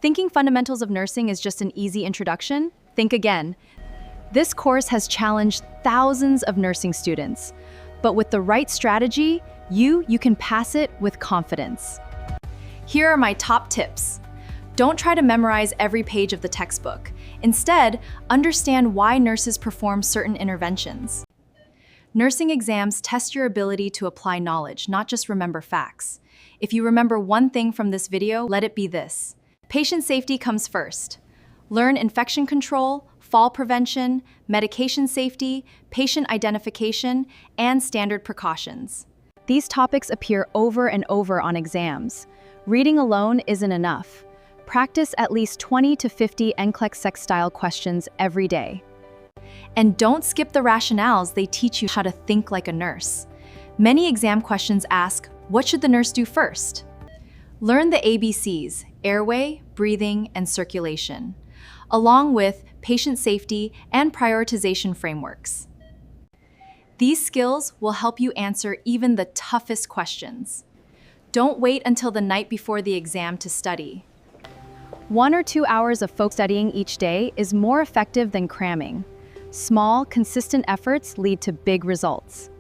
Thinking fundamentals of nursing is just an easy introduction? Think again. This course has challenged thousands of nursing students, but with the right strategy, you can pass it with confidence. Here are my top tips. Don't try to memorize every page of the textbook. Instead, understand why nurses perform certain interventions. Nursing exams test your ability to apply knowledge, not just remember facts. If you remember one thing from this video, let it be this. Patient safety comes first. Learn infection control, fall prevention, medication safety, patient identification, and standard precautions. These topics appear over and over on exams. Reading alone isn't enough. Practice at least 20 to 50 NCLEX-style questions every day. And don't skip the rationales. They teach you how to think like a nurse. Many exam questions ask, what should the nurse do first? Learn the ABCs, airway, breathing, and circulation, along with patient safety and prioritization frameworks. These skills will help you answer even the toughest questions. Don't wait until the night before the exam to study. 1 or 2 hours of focused studying each day is more effective than cramming. Small, consistent efforts lead to big results.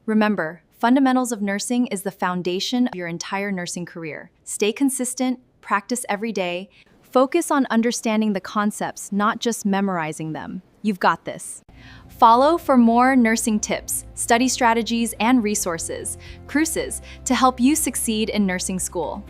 Remember, fundamentals of nursing is the foundation of your entire nursing career. Stay consistent, practice every day, focus on understanding the concepts, not just memorizing them. You've got this. Follow for more nursing tips, study strategies, and resources, cruises, to help you succeed in nursing school.